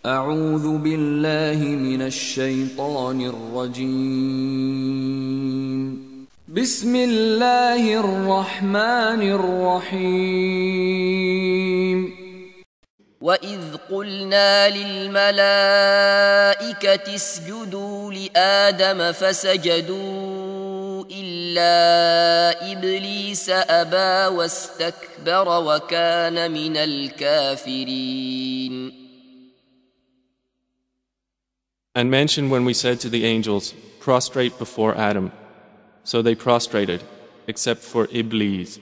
أعوذ بالله من الشيطان الرجيم. بسم الله الرحمن الرحيم. وإذ قلنا للملائكة اسجدوا لآدم فسجدوا إلا إبليس أبى واستكبر وكان من الكافرين. And mention when we said to the angels, prostrate before Adam. So they prostrated, except for Iblis.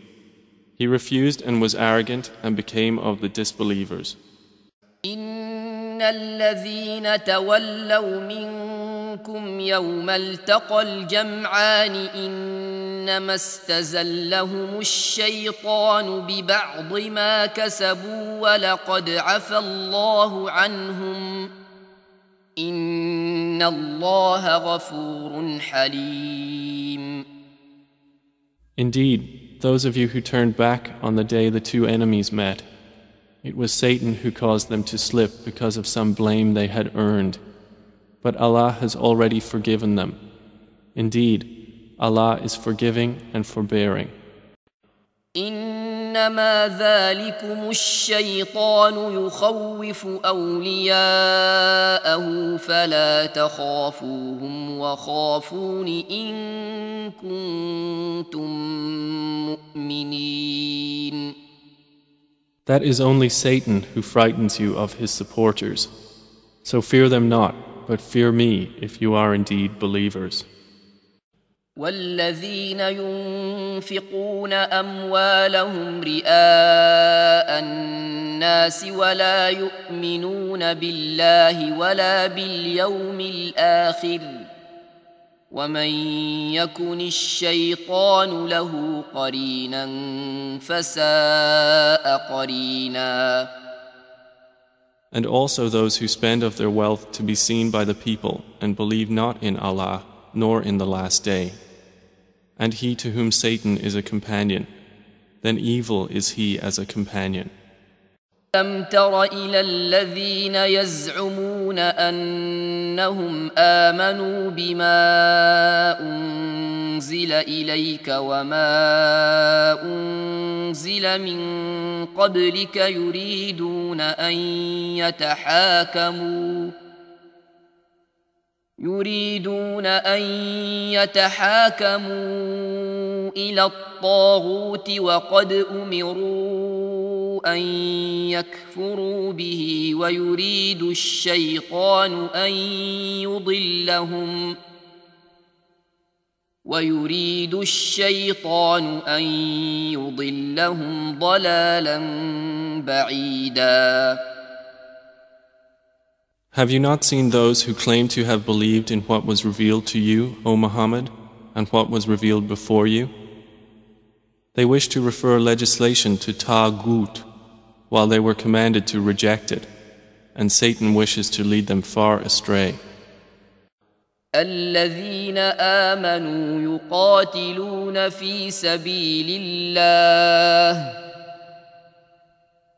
He refused and was arrogant and became of the disbelievers. إن الذين تولوا منكم يوم التقى الجمعان إنما استزلهم الشيطان ببعض ما كسبوا ولقد عفى الله عنهم إن الله غفور حليم. Indeed, those of you who turned back on the day the two enemies met, it was Satan who caused them to slip because of some blame they had earned. But Allah has already forgiven them. Indeed, Allah is forgiving and forbearing. إنما ذلكم الشيطان يخوف أولياءه فلا تخافوهم وخافون إن كنتم مؤمنين. That is only Satan who frightens you of his supporters. So fear them not, but fear me if you are indeed believers. والذين ينفقون أموالهم رئاء الناس ولا يؤمنون بالله ولا باليوم الآخر ومن يكن الشيطان له قرينا فساء قرينا. And also those who spend of their wealth to be seen by the people and believe not in Allah nor in the last day. And he to whom Satan is a companion, then evil is he as a companion. ألم تر إلى الذين يزعمون أنهم آمنوا بما أنزل إليك وما أنزل من قبلك يريدون أن يتحاكموا إلى الطاغوت وقد أمروا أن يكفروا به ويريد الشيطان أن يضلهم ضلالا بعيدا. Have you not seen those who claim to have believed in what was revealed to you, O Muhammad, and what was revealed before you? They wish to refer legislation to Taghut, while they were commanded to reject it, and Satan wishes to lead them far astray. الذين آمنوا يقاتلون في سبيل الله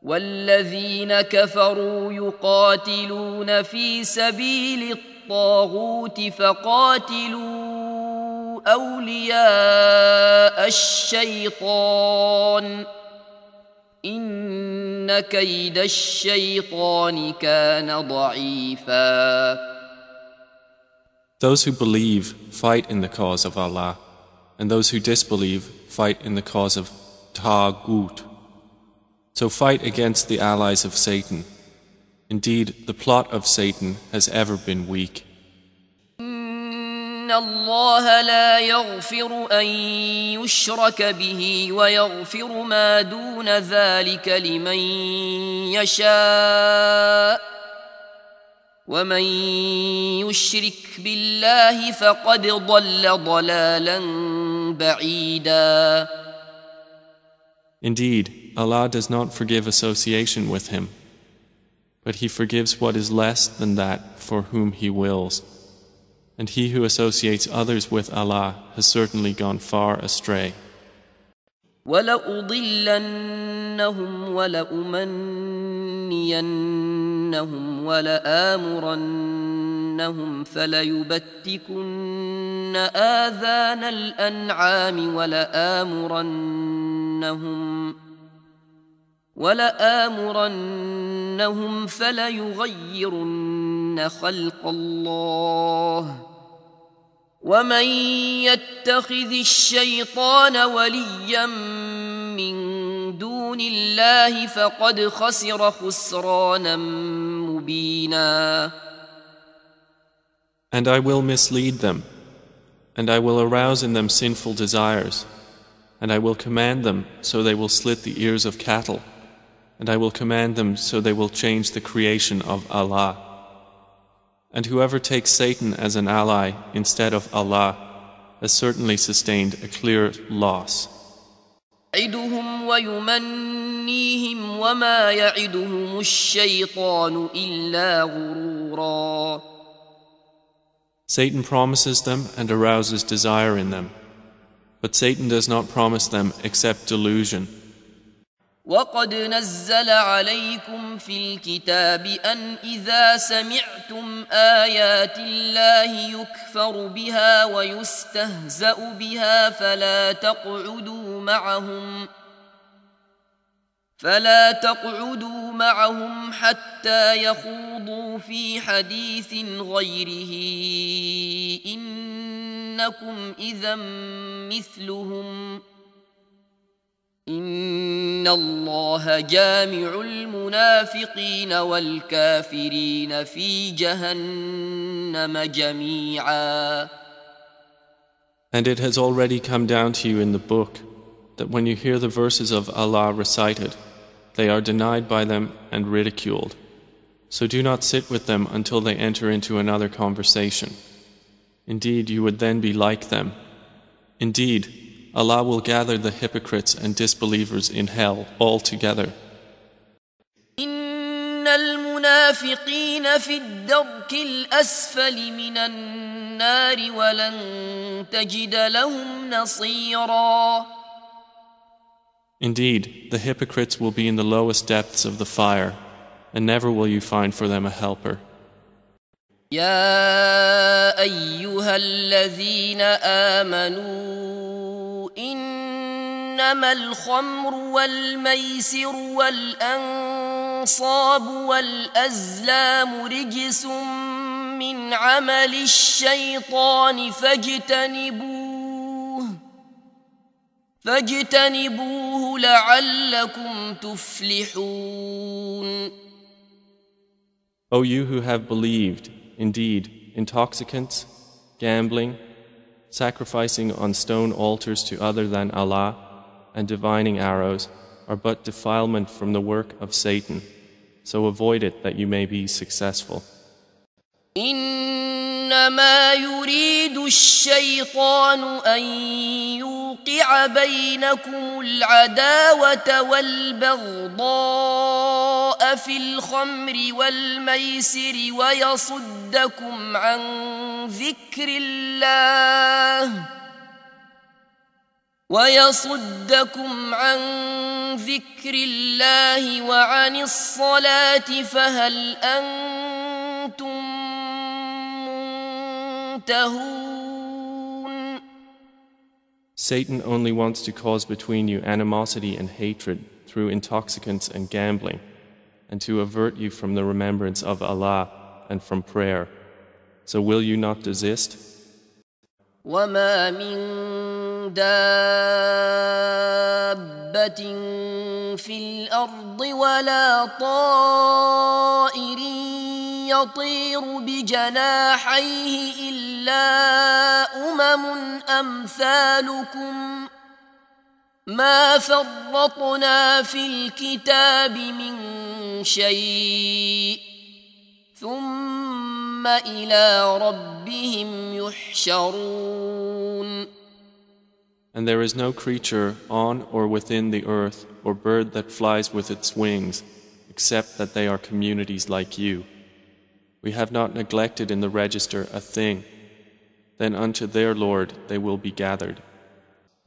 والذين كفروا يقاتلون في سبيل الطاغوت فقاتلوا أولياء الشيطان إن كيد الشيطان كان ضعيفا. Those who believe fight in the cause of Allah, and those who disbelieve fight in the cause of Taghut. So fight against the allies of Satan. Indeed, the plot of Satan has ever been weak. إن الله لا يغفر أن يشرك به ويغفر ما دون ذلك لمن يشاء ومن يشرك بالله فقد ضل ضلالا بعيدا. Indeed, Allah does not forgive association with Him, but He forgives what is less than that for whom He wills. And he who associates others with Allah has certainly gone far astray. وَلَأُضِلَّنَّهُمْ وَلَأُمَنِّيَنَّهُمْ ولآمرنهم فليبتكن آذان الأنعام ولآمرنهم فليغيرن خلق الله ومن يتخذ الشيطان وليا من دون الله فقد خسر خسرانا مبينا. And I will mislead them, and I will arouse in them sinful desires, and I will command them so they will slit the ears of cattle, and I will command them so they will change the creation of Allah. And whoever takes Satan as an ally instead of Allah has certainly sustained a clear loss. يعدهم ويمنيهم وما يعدهم الشيطان إلا غرورا. Satan promises them and arouses desire in them, but Satan does not promise them except delusion. وقد نزل عليكم في الكتاب أن إذا سمعتم آيات الله يكفر بها ويستهزأ بها فلا تقعدوا معهم حتى يخوضوا في حديث غيره إنكم إذا مثلهم إن الله جامع المنافقين والكافرين في جهنم جميعا. And it has already come down to you in the book that when you hear the verses of Allah recited, they are denied by them and ridiculed. So do not sit with them until they enter into another conversation. Indeed, you would then be like them. Indeed, Allah will gather the hypocrites and disbelievers in hell all together. إن المنافقين في الدرك الأسفل من النار ولن تجد لهم نصيرا. Indeed, the hypocrites will be in the lowest depths of the fire, and never will you find for them a helper. يا أيها الذين آمنوا إنما الخمر والميسر والأنصاب والأزلام رجس من عمل الشيطان فاجتنبوه لعلكم تفلحون. O you who have believed, indeed, intoxicants, gambling, sacrificing on stone altars to other than Allah, and divining arrows are but defilement from the work of Satan. So avoid it that you may be successful. إنما يريد الشيطان أن يوقع بينكم العداوة والبغضاء في الخمر والميسر ويصدكم عن ذكر الله وعن الصلاة فهل أنتم منتهون. Satan only wants to cause between you animosity and hatred through intoxicants and gambling, and to avert you from the remembrance of Allah and from prayer. So will you not desist? وما من دابة في الأرض ولا طائر يطير بجناحيه إلا أمثالكم ما فرطنا في الكتاب من شيء ثم إلى ربهم يحشرون. And there is no creature on or within the earth or bird that flies with its wings, except that they are communities like you. We have not neglected in the register a thing. Then unto their Lord they will be gathered.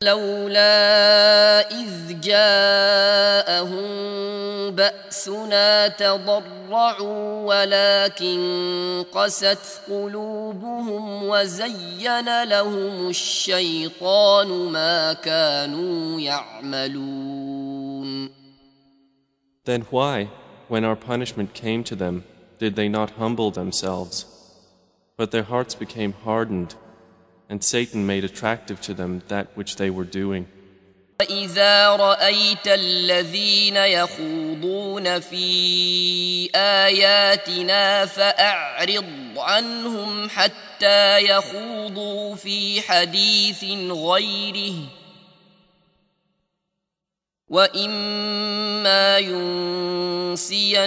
لولا إذ جاءهم بأسنا تضرعوا ولكن قست قلوبهم وزين لهم الشيطان ما كانوا يعملون. Then why, when our punishment came to them, did they not humble themselves? But their hearts became hardened, and Satan made attractive to them that which they were doing. وَإِذَا رَأَيْتَ الَّذِينَ يَخُوضُونَ فِي آيَاتِنَا فَأَعْرِضْ عَنْهُمْ حَتَّى يَخُوضُوا فِي حَدِيثٍ غَيْرِهِ وَإِمَّا يُنْسِيَنَّكَ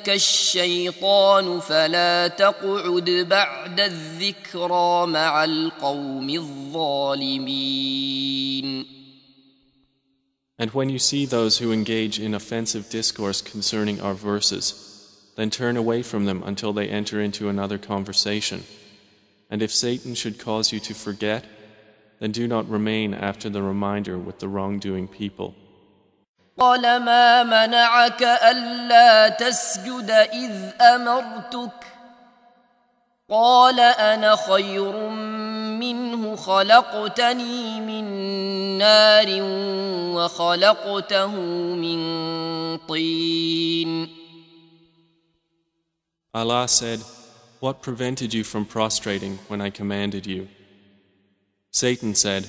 الشَّيْطَانُ فَلَا تَقْعُدْ بَعْدَ الذِّكْرَى مَعَ الْقَوْمِ الظَّالِمِينَ. And when you see those who engage in offensive discourse concerning our verses, then turn away from them until they enter into another conversation. And if Satan should cause you to forget, then do not remain after the reminder with the wrongdoing people. قال ما منعك ألا تسجد إذ أمرتك قال أنا خير منه خلقتني من نار وخلقته من طين. Allah said, "What prevented you from prostrating when I commanded you?" Satan said,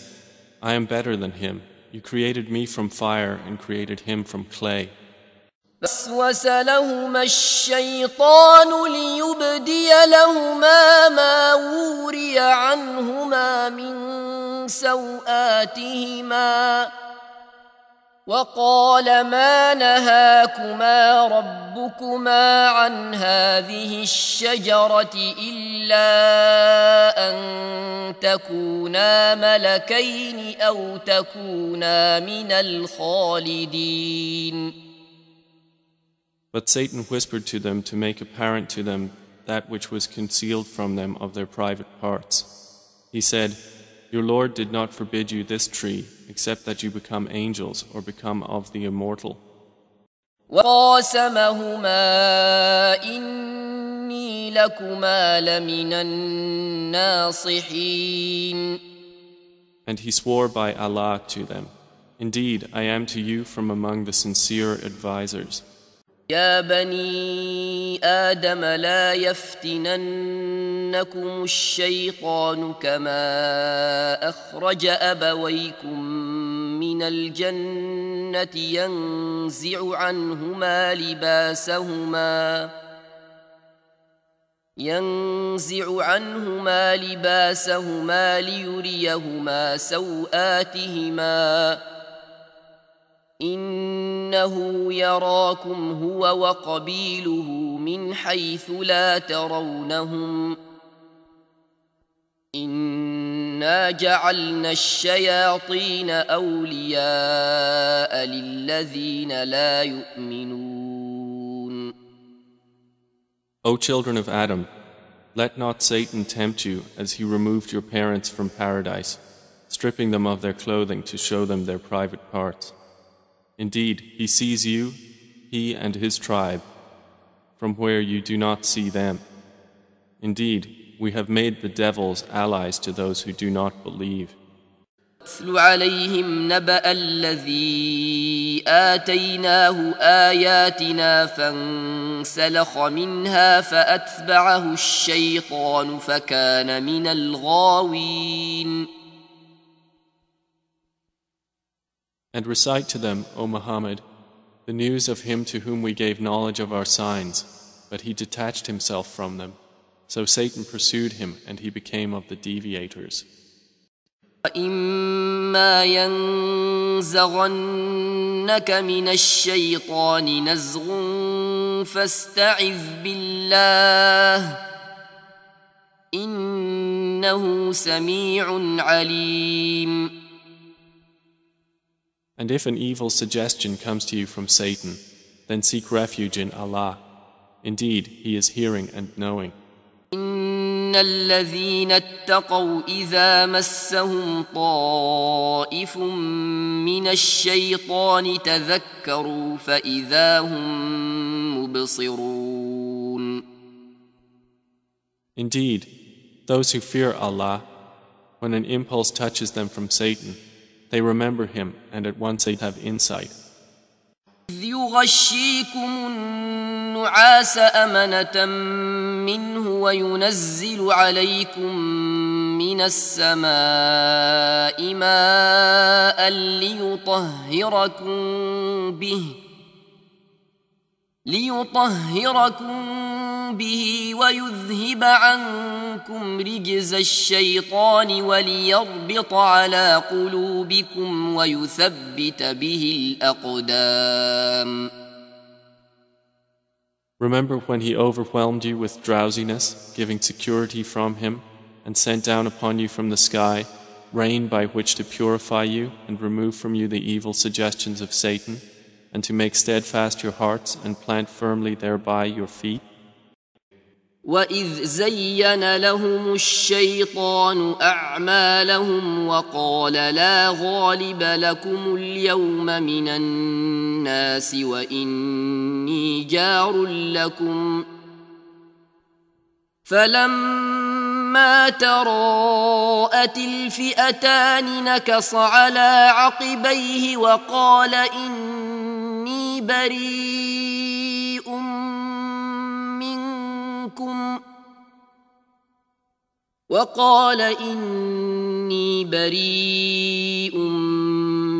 "I am better than him. You created me from fire and created him from clay." فوسوس لهما الشيطان ليبدي لهما ما وري عنهما من سوآتهما وقال ما نهاكما ربكما عن هذه الشجرة إلا أن تكونا ملكين أو تكونا من الخالدين. But Satan whispered to them to make apparent to them that which was concealed from them of their private parts. He said, "Your Lord did not forbid you this tree, except that you become angels or become of the immortal." وقاسمهما إني لكما لمن الناصحين. And he swore by Allah to them, "Indeed, I am to you from among the sincere advisors." يا بني آدم لا يفتننكم الشيطان كما أخرج أبويكم من الجنة ينزع عنهما لباسهما ليريهما سوآتهما إنه يراكم هو وقبيله من حيث لا ترونهم إنا جعلنا الشياطين أولياء للذين لا يؤمنون. O children of Adam, let not Satan tempt you as he removed your parents from paradise, stripping them of their clothing to show them their private parts. Indeed, he sees you, he and his tribe, from where you do not see them. Indeed, we have made the devils allies to those who do not believe. اتل عليهم نبأ الذي آتيناه آياتنا فانسلخ منها فأتبعه الشيطان فكان من الغاوين. And recite to them, O Muhammad, the news of him to whom we gave knowledge of our signs, but he detached himself from them. So Satan pursued him, and he became of the deviators. وَإِمَّا يَنزَغَنَّكَ مِنَ الشَّيْطَانِ نَزْغٌ فَاسْتَعِذْ بِاللَّهِ إِنَّهُ سَمِيعٌ عَلِيمٌ. And if an evil suggestion comes to you from Satan, then seek refuge in Allah. Indeed, He is hearing and knowing. الذين اتقوا إذا مسهم طائف من الشيطان تذكروا فإذا هم مبصرون. Indeed, those who fear Allah, when an impulse touches them from Satan, they remember him and at once they have insight. إذ يغشيكم النعاس أمنة منه وينزل عليكم من السماء ماء ليطهركم به ويذهب عنكم رجز الشيطان وليربط على قلوبكم ويثبت به الأقدام. Remember when he overwhelmed you with drowsiness, giving security from him, and sent down upon you from the sky rain by which to purify you and remove from you the evil suggestions of Satan, and to make steadfast your hearts and plant firmly thereby your feet? وَإِذْ زَيَّنَ لَهُمُ الشَّيْطَانُ أَعْمَالَهُمْ وَقَالَ لَا غَالِبَ لَكُمُ الْيَوْمَ مِنَ النَّاسِ وَإِنِّي جَارٌ لَكُمْ فَلَمَّا تَرَاءَتِ الْفِئَتَانِ نَكَصَ عَلَى عَقِبَيْهِ وَقَالَ إِنِّي بريء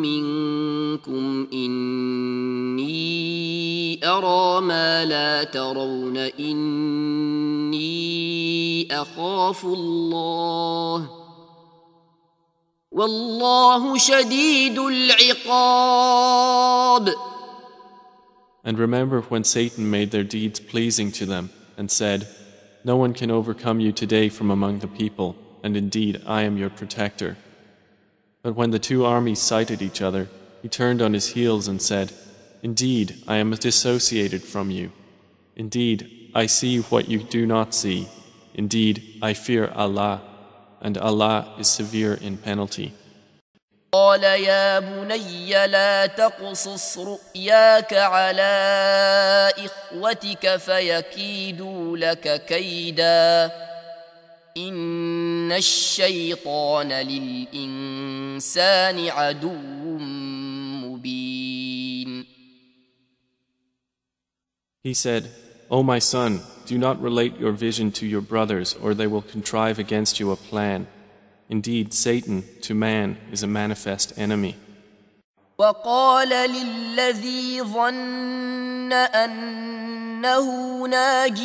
منكم إني أرى ما لا ترون إني أخاف الله والله شديد العقاب. And remember when Satan made their deeds pleasing to them and said, "No one can overcome you today from among the people, and indeed I am your protector." But when the two armies sighted each other, he turned on his heels and said, "Indeed, I am dissociated from you. Indeed, I see what you do not see. Indeed, I fear Allah, and Allah is severe in penalty." قال يا بني لا تقصص رؤياك على إخوتك فيكيدوا لك كيدا إن الشيطان للإنسان عدو مبين. He said, "O my son, do not relate your vision to your brothers, or they will contrive against you a plan. Indeed, Satan, to man, is a manifest enemy." وقال للذي ظن أنه ناج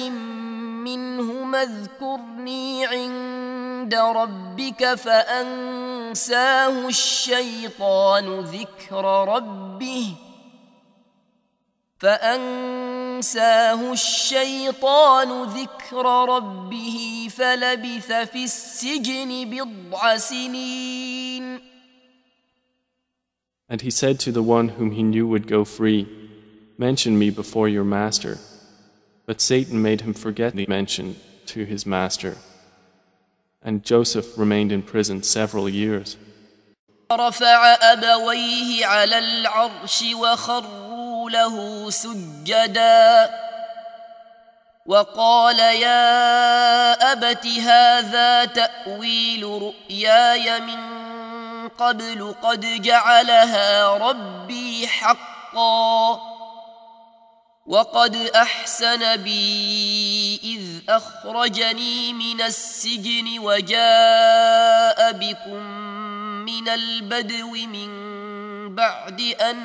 منهما اذكرني عند ربك فأنساه الشيطان ذكر ربه فلبث في السجن بضع سنين. And he said to the one whom he knew would go free, "Mention me before your master." But Satan made him forget the mention to his master. And Joseph remained in prison several years. رفع أبويه على العرش وخروا له سجدا وقال يا أبت هذا تأويل رؤياي من قبل قد جعلها ربي حقا وقد أحسن بي إذ أخرجني من السجن وجاء بكم من البدو من بعد أن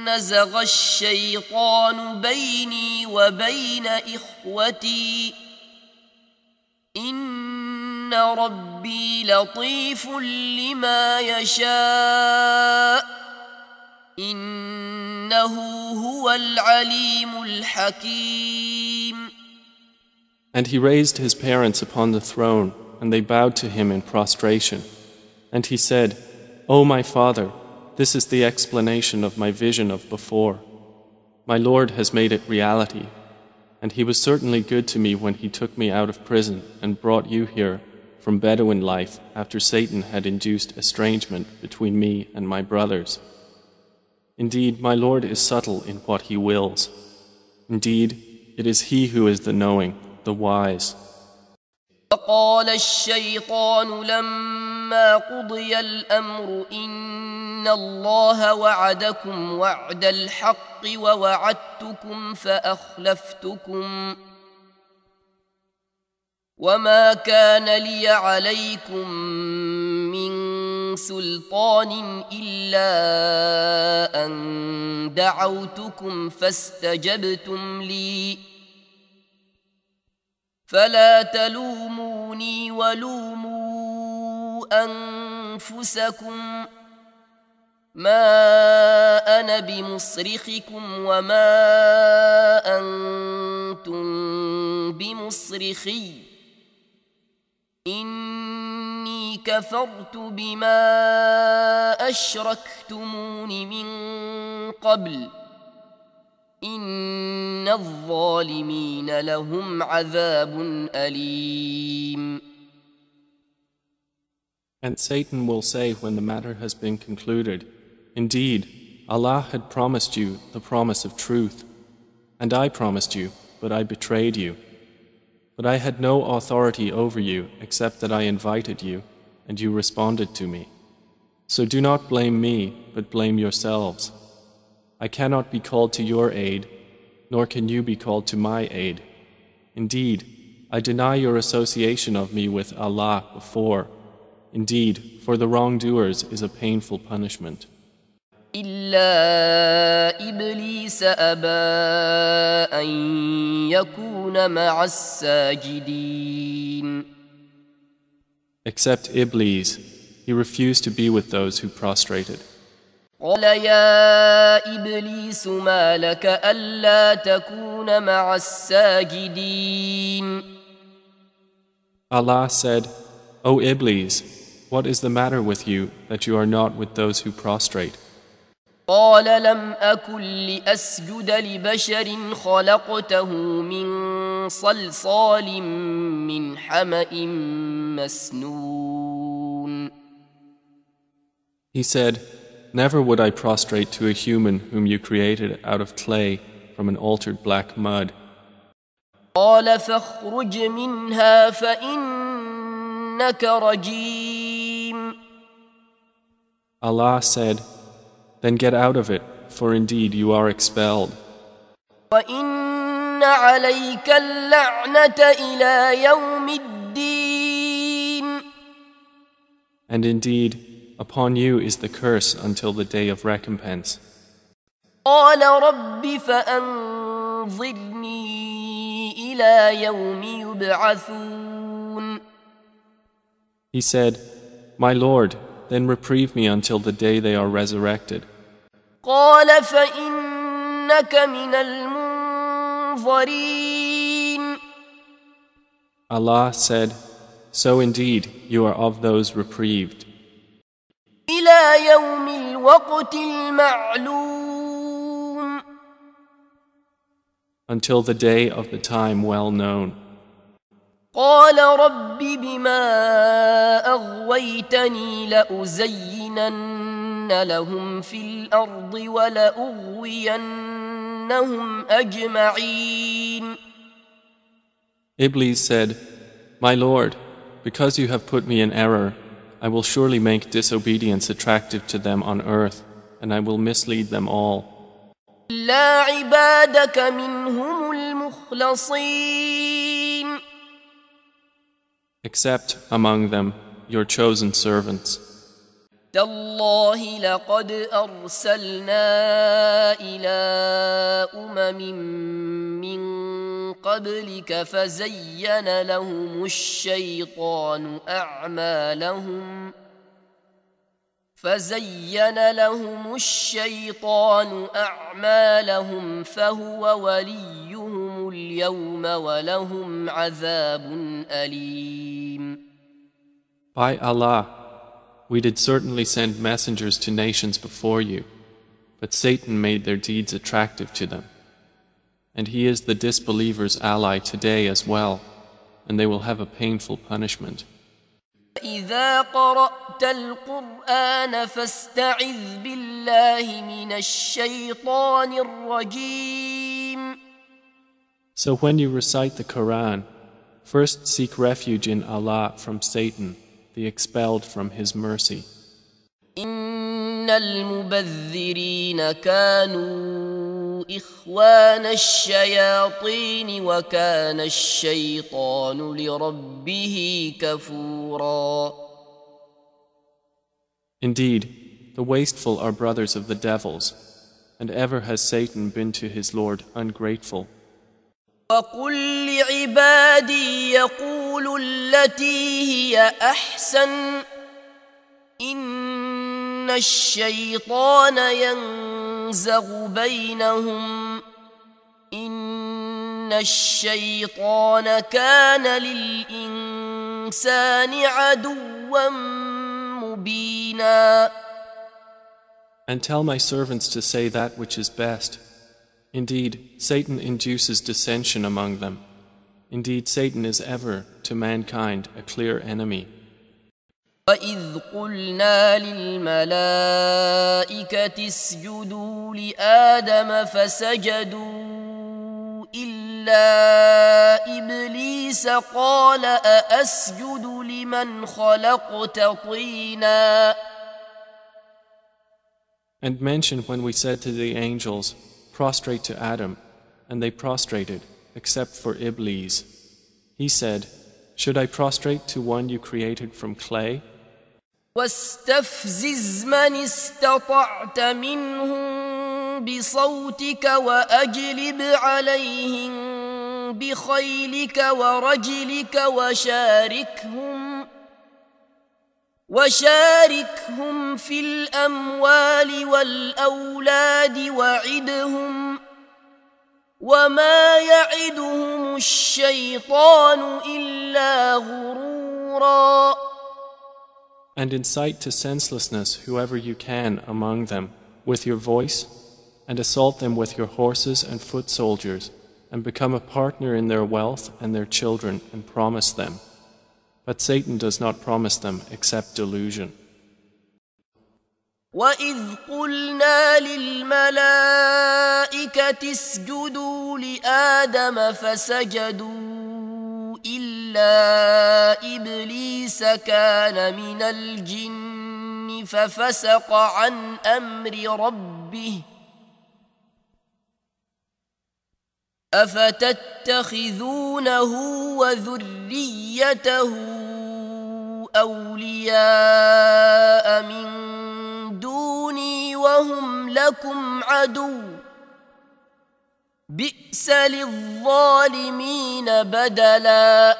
نزغ الشيطان بيني وبين إخوتي إن ربي لطيف لما يشاء إنه هو العليم الحكيم. And he raised his parents upon the throne, and they bowed to him in prostration. And he said, "O my father, this is the explanation of my vision of before. My Lord has made it reality, and He was certainly good to me when He took me out of prison and brought you here from Bedouin life after Satan had induced estrangement between me and my brothers. Indeed, my Lord is subtle in what He wills. Indeed, it is He who is the knowing, the wise. وقال الشيطان لما قضي الأمر إن الله وعدكم وعد الحق ووعدتكم فأخلفتكم وما كان لي عليكم من سلطان إلا أن دعوتكم فاستجبتم لي فلا تلوموني ولوموا أنفسكم ما أنا بمصرخكم وما أنتم بمصرخي إني كفرت بما أشركتمون من قبل إن الظالمين لهم عذاب أليم. And Satan will say when the matter has been concluded, indeed, Allah had promised you the promise of truth, and I promised you, but I betrayed you. But I had no authority over you except that I invited you, and you responded to me. So do not blame me, but blame yourselves. I cannot be called to your aid, nor can you be called to my aid. Indeed, I deny your association of me with Allah before. Indeed, for the wrongdoers is a painful punishment. إلا إبليس أبى أن يكون مع الساجدين. Except Iblis, he refused to be with those who prostrated. قال يا إبليس ما لك ألا تكون مع الساجدين. Allah said, O Iblis, what is the matter with you that you are not with those who prostrate? قال لم أكن لأسجد لبشر خلقته من صلصال من حمأ مسنون. He said, Never would I prostrate to a human whom you created out of clay from an altered black mud. قال فاخرج منها فإنك رجيم. Allah said, Then get out of it, for indeed you are expelled. وإن عليك اللعنة إلى يوم الدين. And indeed, upon you is the curse until the day of recompense. قال رب فأنظرني إلى يوم يبعثون. He said, My Lord, then reprieve me until the day they are resurrected. قال فإنك من المنظرين. Allah said, So indeed you are of those reprieved. إلى يوم الوقت المعلوم. Until the day of the time well known. قال رب بما أغويتني لأزينن لهم في الأرض ولأغوينهم أجمعين. Iblis said, My Lord, because you have put me in error, I will surely make disobedience attractive to them on earth, and I will mislead them all. إلا عبادك منهم المخلصين. Except among them your chosen servants. تالله لقد أرسلنا إلى من قبلك فزين لهم الشيطان أعمالهم فهو وليهم اليوم ولهم عذاب أليم. By Allah, We did certainly send messengers to nations before you, but Satan made their deeds attractive to them. And he is the disbelievers' ally today as well, and they will have a painful punishment. إذا قرأت القرآن فاستعذ بالله من الشيطان الرجيم. So when you recite the Quran, first seek refuge in Allah from Satan, the expelled from His mercy. إن المبذرين كانوا إخوان الشياطين وكان الشيطان لربه كفورا. Indeed, the wasteful are brothers of the devils, and ever has Satan been to his Lord ungrateful. وقل لعبادي يقولوا التي هي أحسن إن الشيطان ينزغ بينهم إن الشيطان كان للإنسان عدوا مبينا. And tell my servants to say that which is best. Indeed, Satan induces dissension among them. Indeed, Satan is ever, to mankind, a clear enemy. وَإِذْ قُلْنَا لِلْمَلَائِكَةِ اسْجُدُوا لِآدَمَ فَسَجَدُوا إِلَّا إِبْلِيسَ قَالَ أَأَسْجُدُ لِمَنْ خَلَقْتَ طِينًا. And mention when we said to the angels, prostrate to Adam, and they prostrated, except for Iblis. He said, should I prostrate to one you created from clay? واستفزز من استطعت منهم بصوتك وأجلب عليهم بخيلك ورجلك وشاركهم في الأموال والأولاد وعدهم وما يعدهم الشيطان إلا غرورا. And incite to senselessness whoever you can among them with your voice, and assault them with your horses and foot soldiers, and become a partner in their wealth and their children, and promise them. But Satan does not promise them except delusion. وَإِذْ قُلْنَا لِلْمَلَائِكَةِ اسْجُدُوا لِآدَمَ فَسَجَدُوا إِلَّا إِبْلِيسَ كَانَ مِنَ الْجِنِّ فَفَسَقَ عَنْ أَمْرِ رَبِّهِ أَفَتَتَّخِذُونَهُ وَذُرِّيَّتَهُ أَوْلِيَاءَ مِن دوني وهم لكم عدو بئس للظالمين بدلا.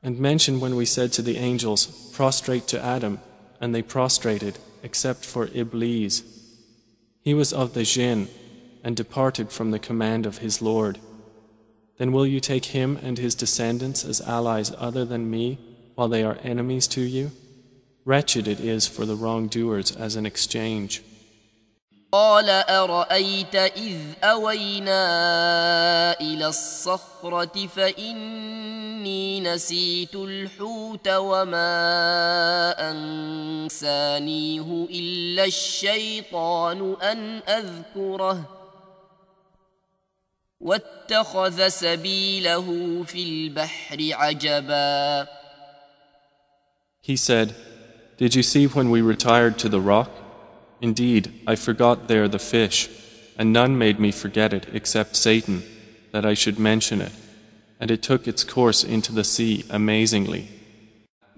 And mention when we said to the angels, prostrate to Adam, and they prostrated, except for Iblis. He was of the jinn, and departed from the command of his Lord. Then will you take him and his descendants as allies other than me, while they are enemies to you? Wretched it is for the wrongdoers as an exchange. قال أرأيت إذ أوينا إلى الصخرة فإني نسيت الحوت وما أنسانيه إلا الشيطان أن أذكره واتخذ سبيله في البحر عجبا. He said, did you see when we retired to the rock? Indeed, I forgot there the fish, and none made me forget it except Satan, that I should mention it, and it took its course into the sea amazingly.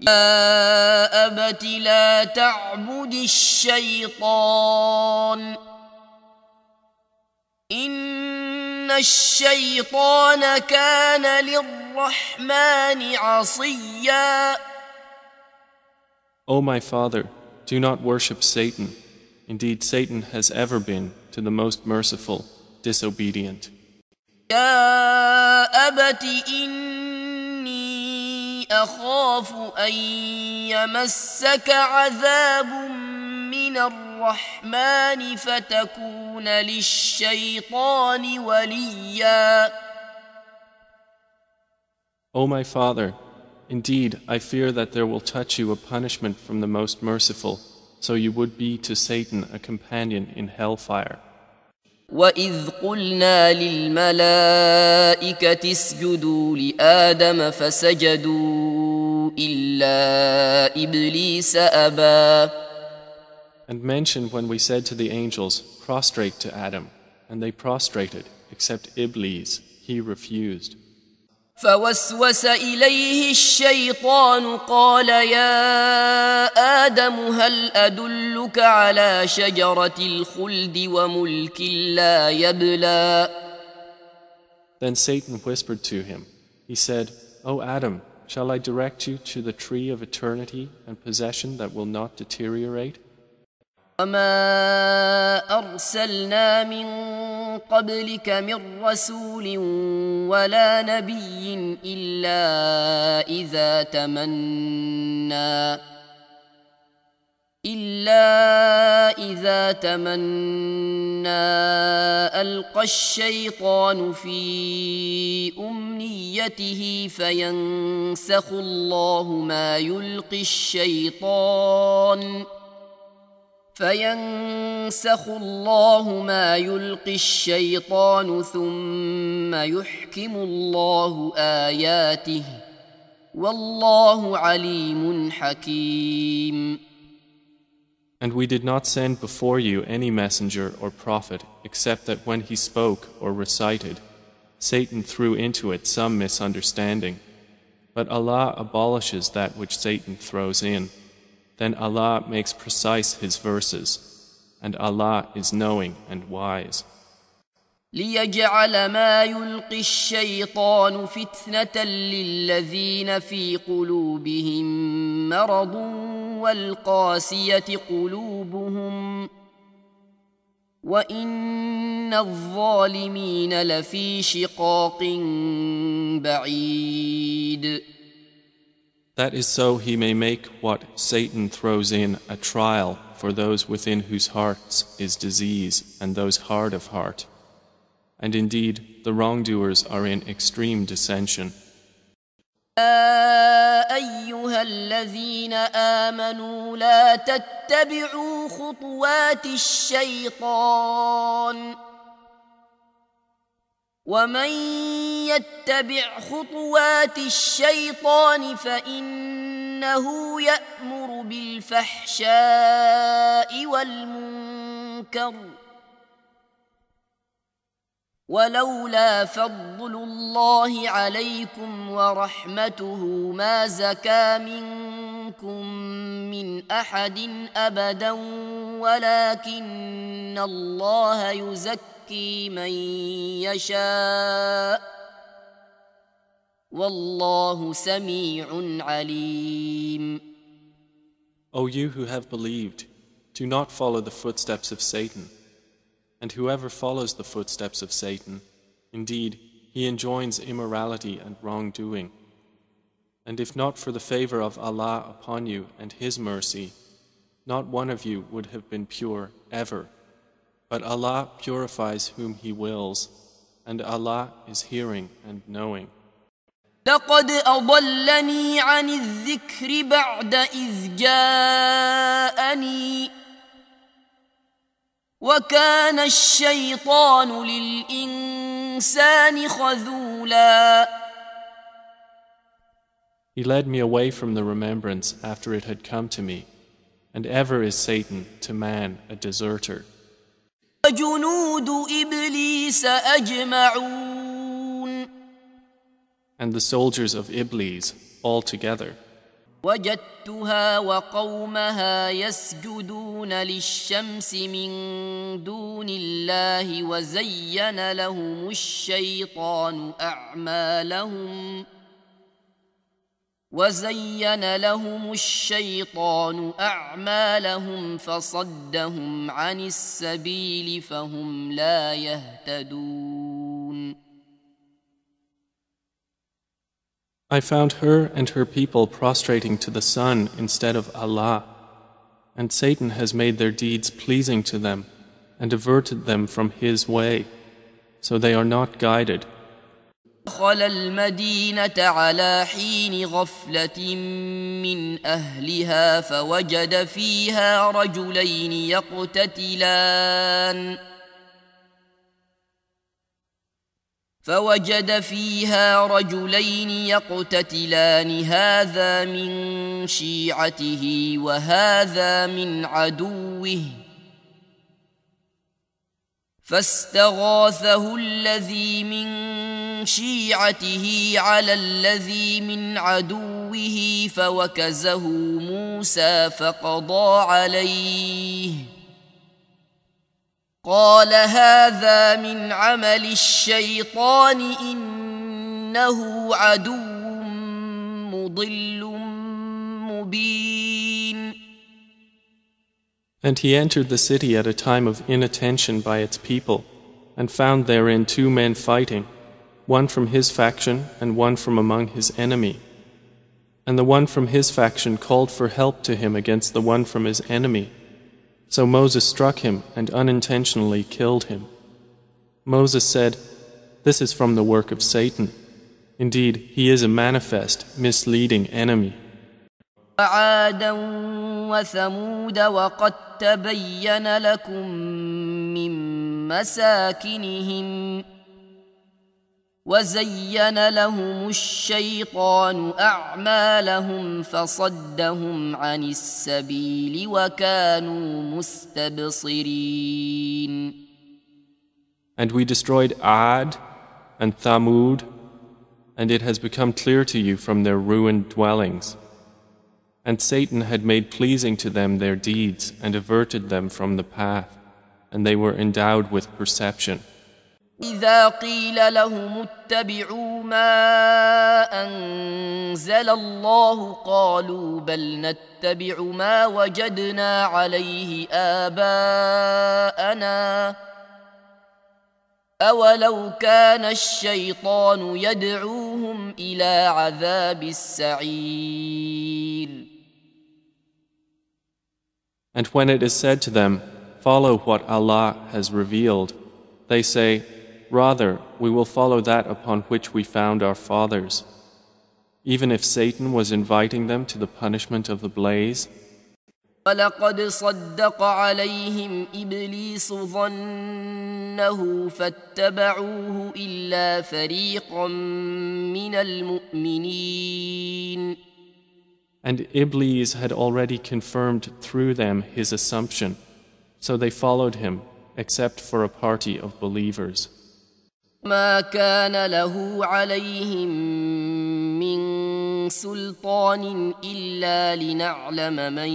يا أبت لا تعبد الشيطان إن الشيطان كان للرحمن عصيا. O my father, do not worship Satan. Indeed, Satan has ever been, to the most merciful, disobedient. يا أبت إني أخاف أن يمسك عذاب من الرحمن فتكون للشيطان وليا. O my father, indeed I fear that there will touch you a punishment from the Most Merciful, so you would be to Satan a companion in hellfire. وَإِذْ قُلْنَا لِلْمَلَائِكَةِ اسْجُدُوا لِآدَمَ فَسَجَدُوا إِلَّا إِبْلِيسَ أَبَى. And mention when we said to the angels, prostrate to Adam, and they prostrated, except Iblis, he refused. فوسوس إليه الشيطان قال يا آدم هل أدلك على شجرة الخلد وملك لا يبلى. Then Satan whispered to him. He said, O Adam, shall I direct you to the tree of eternity and possession that will not deteriorate? وما أرسلنا من قبلك من رسول ولا نبي إلا إذا تمنى ألقى الشيطان في أمنيته فينسخ الله ما يلقي الشيطان ثم يحكم الله آياته والله عليم حكيم. And we did not send before you any messenger or prophet except that when he spoke or recited, Satan threw into it some misunderstanding. But Allah abolishes that which Satan throws in. Then Allah makes precise His verses, and Allah is knowing and wise. ليجعل ما يلقي الشيطان فتنة للذين في قلوبهم مرض والقاسية قلوبهم وإن الظالمين لفي شقاق بعيد. That is so he may make what Satan throws in a trial for those within whose hearts is disease and those hard of heart. And indeed, the wrongdoers are in extreme dissension. يا أيها الذين آمنوا لا تتبعوا خطوات الشيطان ومن يتبع خطوات الشيطان فإنه يأمر بالفحشاء والمنكر ولولا فضل الله عليكم ورحمته ما زكى منكم من أحد أبدا ولكن الله يزكي من يشاء والله سميع عليم. O you who have believed, do not follow the footsteps of Satan. And whoever follows the footsteps of Satan, indeed, he enjoins immorality and wrongdoing. And if not for the favor of Allah upon you and His mercy, not one of you would have been pure ever. But Allah purifies whom He wills, and Allah is hearing and knowing. لقد أضلني عن الذكر بعد إذ جاءني وكان الشيطان للإنسان خذولا. He led me away from the remembrance after it had come to me, and ever is Satan to man a deserter. وجنود إبليس أجمعون. And the soldiers of Iblis all together. وجدتها وقومها يسجدون للشمس من دون الله وزين لهم الشيطان أعمالهم فصدهم عن السبيل فهم لا يهتدون. I found her and her people prostrating to the sun instead of Allah, and Satan has made their deeds pleasing to them and averted them from his way, so they are not guided. دخل المدينة على حين غفلة من أهلها فوجد فيها رجلين يقتتلان هذا من شيعته وهذا من عدوه فاستغاثه الذي من شيعته على الذي من عدوه فوكزه موسى فقضى عليه قال هذا من عمل الشيطان إنه عدو مضل مبين. And he entered the city at a time of inattention by its people, and found therein two men fighting, one from his faction and one from among his enemy. And the one from his faction called for help to him against the one from his enemy. So Moses struck him and unintentionally killed him. Moses said, "This is from the work of Satan. Indeed, he is a manifest, misleading enemy." وعادا وثمود وقد تبين لكم من مساكنهم وزين لهم الشيطان أعمالهم فصدهم عن السبيل وكانوا مستبصرين. And we destroyed Ad and Thamud, and it has become clear to you from their ruined dwellings. And Satan had made pleasing to them their deeds and averted them from the path, and they were endowed with perception. إذا قيل لهم اتبعوا ما أنزل الله قالوا بل نتبع ما وجدنا عليه آباءنا أولو كان الشيطان يدعوهم إلى عذاب السعير. And when it is said to them, "Follow what Allah has revealed," they say, "Rather, we will follow that upon which we found our fathers." Even if Satan was inviting them to the punishment of the blaze. وَلَقَدْ صَدَّقَ عَلَيْهِمْ إِبْلِيسُ ظَنَّهُ فَاتَّبَعُوهُ إِلَّا فَرِيقًا مِّنَ الْمُؤْمِنِينَ. And Iblis had already confirmed through them his assumption, so they followed him, except for a party of believers. ما كان له عليهم من سلطان إلا لنعلم من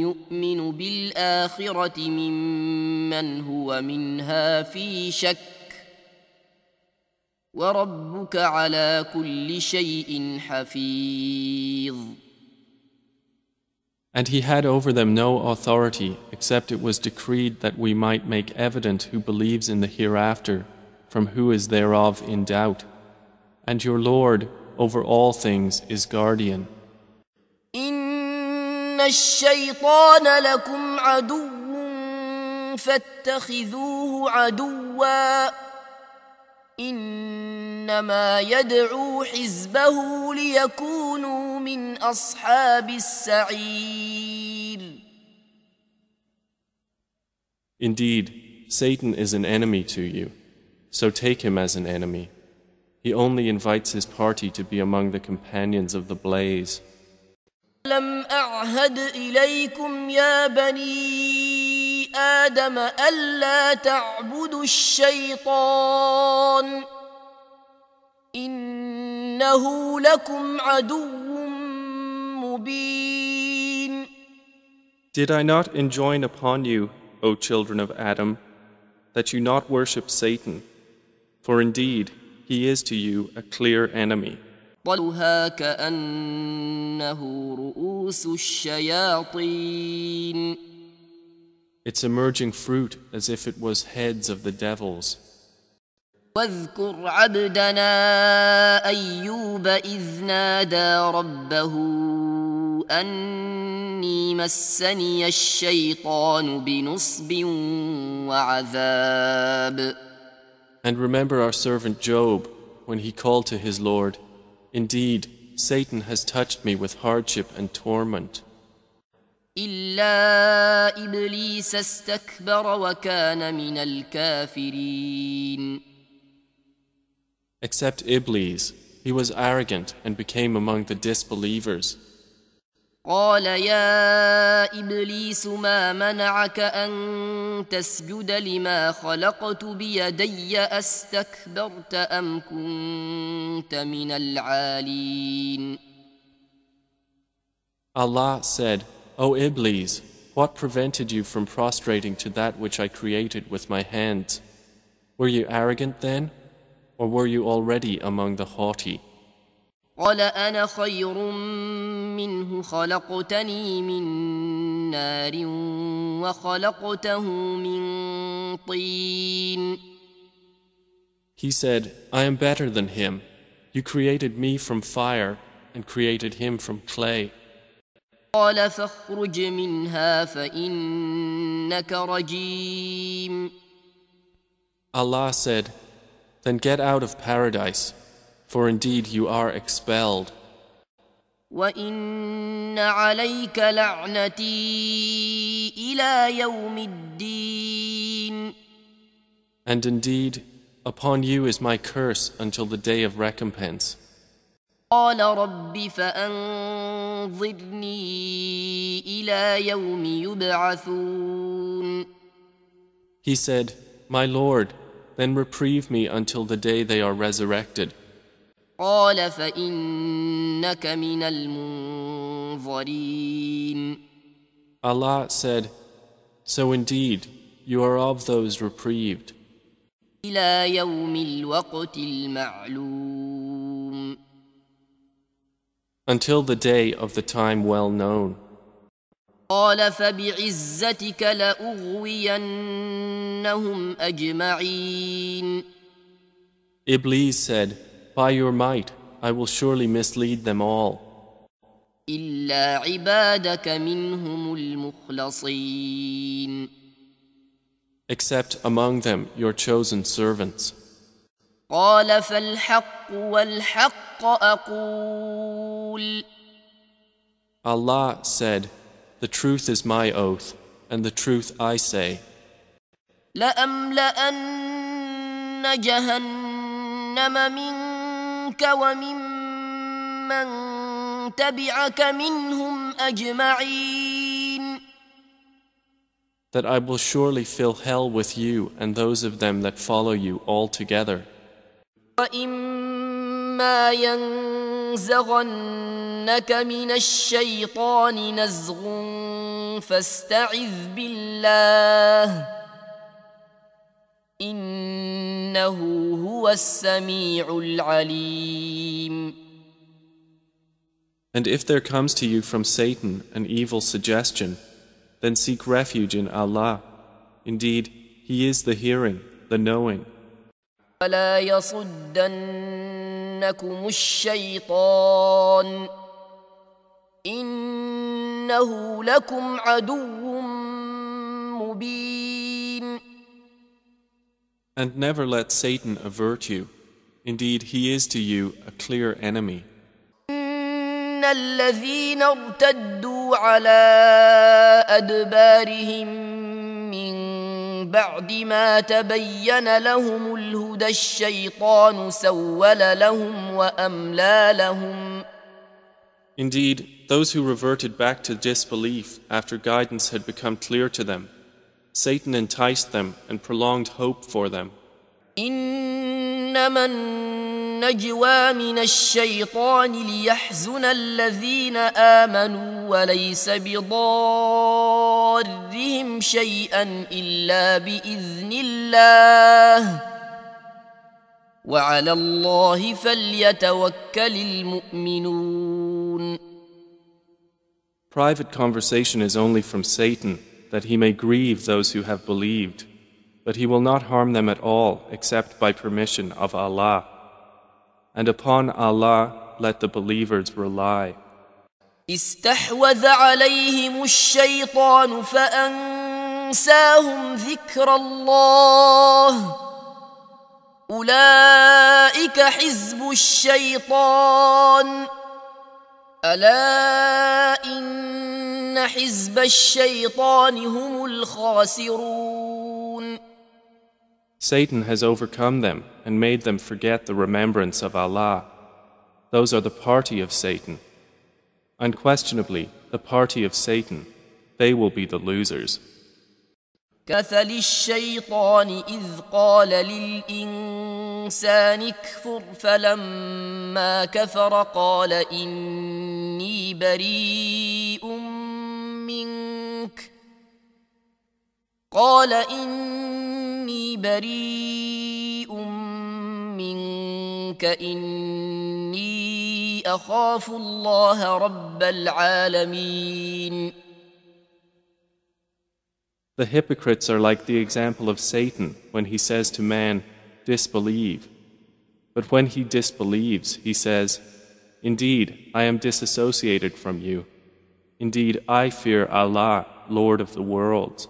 يؤمن بالآخرة ممن هو منها في شك وربك على كل شيء حفيظ. And he had over them no authority except it was decreed that we might make evident who believes in the hereafter from who is thereof in doubt. And your Lord over all things is guardian. إن الشيطان لكم عدو فاتخذوه عدوا إنما يدعو حزبه ليكونوا من أصحاب السعير. Indeed, Satan is an enemy to you, so take him as an enemy. He only invites his party to be among the companions of the blaze. لم أعهد إليكم يا بني آدم ألا تعبدوا الشيطان إنه لكم عدو مبين. Did I not enjoin upon you, O children of Adam, that you not worship Satan? For indeed, he is to you a clear enemy. طلها كأنه رؤوس الشياطين. Its emerging fruit as if it was heads of the devils. واذكر عبدنا أيوب إذ نادى ربه أني مسني الشيطان بنصب وعذاب. And remember our servant Job when he called to his Lord, "Indeed, Satan has touched me with hardship and torment." إلا إبليس استكبر وكان من الكافرين. Except Iblis, he was arrogant and became among the disbelievers. قال يا إبليس ما منعك أن تسجد لما خلقت بيدي أستكبرت أم كنت من العالين. Allah said, "O Iblis, what prevented you from prostrating to that which I created with my hands? Were you arrogant then, or were you already among the haughty?" قال أنا خير منه خلقتني من نار وخلقته من طين. He said, "I am better than him. You created me from fire and created him from clay." قال فاخرج منها فإنك رجيم. Allah said, "Then get out of paradise, for indeed you are expelled. وإن عليك لعنتي إلى يوم الدين. And indeed, upon you is my curse until the day of recompense." قال رب فأنظرني إلى يوم يبعثون. He said, "My Lord, then reprieve me until the day they are resurrected." قال فإنك من المنظرين. Allah said, "So indeed, you are of those reprieved, إلى يوم الوقت المعلوم. until the day of the time well known." قال فبعزتك لأغوينهم أجمعين. Iblis said, "By your might, I will surely mislead them all, إلا عبادك منهم المخلصين. except among them your chosen servants." قال فالحق والحق أقول. Allah said, "The truth is my oath, and the truth I say. لأملأن جهنم منك وممن تبعك منهم أجمعين. That I will surely fill hell with you and those of them that follow you all together. وإما ينزغنك من الشيطان نزغ فاستعذ بالله إنه هو السميع العليم. And if there comes to you from Satan an evil suggestion, then seek refuge in Allah. Indeed, He is the hearing, the knowing. ولا يصدنكم الشيطان إنه لكم عدو مبين. And never let Satan avert you. Indeed, he is to you a clear enemy. إن الذين ارتدوا على أدبارهم من بعد ما تبين لهم الهدى الشيطان سول لهم وأملى لهم. Indeed, those who reverted back to disbelief after guidance had become clear to them, Satan enticed them and prolonged hope for them. إنما النجوى من الشيطان ليحزن الذين آمنوا وليس بضارهم شيئا إلا بإذن الله وعلى الله فليتوكل المؤمنون. Private conversation is only from Satan, that he may grieve those who have believed. but He will not harm them at all except by permission of Allah. And upon Allah let the believers rely. استحوذ عليهم الشيطان فأنساهم ذكر الله أولئك حزب الشيطان ألا إن حزب الشيطان هم الخاسرون. Satan has overcome them and made them forget the remembrance of Allah. Those are the party of Satan. Unquestionably, the party of Satan, they will be the losers. كمثل الشيطان إذ قال للإنسان اكفر فلما كفر قال إني بريء منك إني أخاف الله رب العالمين. The hypocrites are like the example of Satan when he says to man, disbelieve. But when he disbelieves, he says, indeed, I am disassociated from you. Indeed, I fear Allah, Lord of the worlds.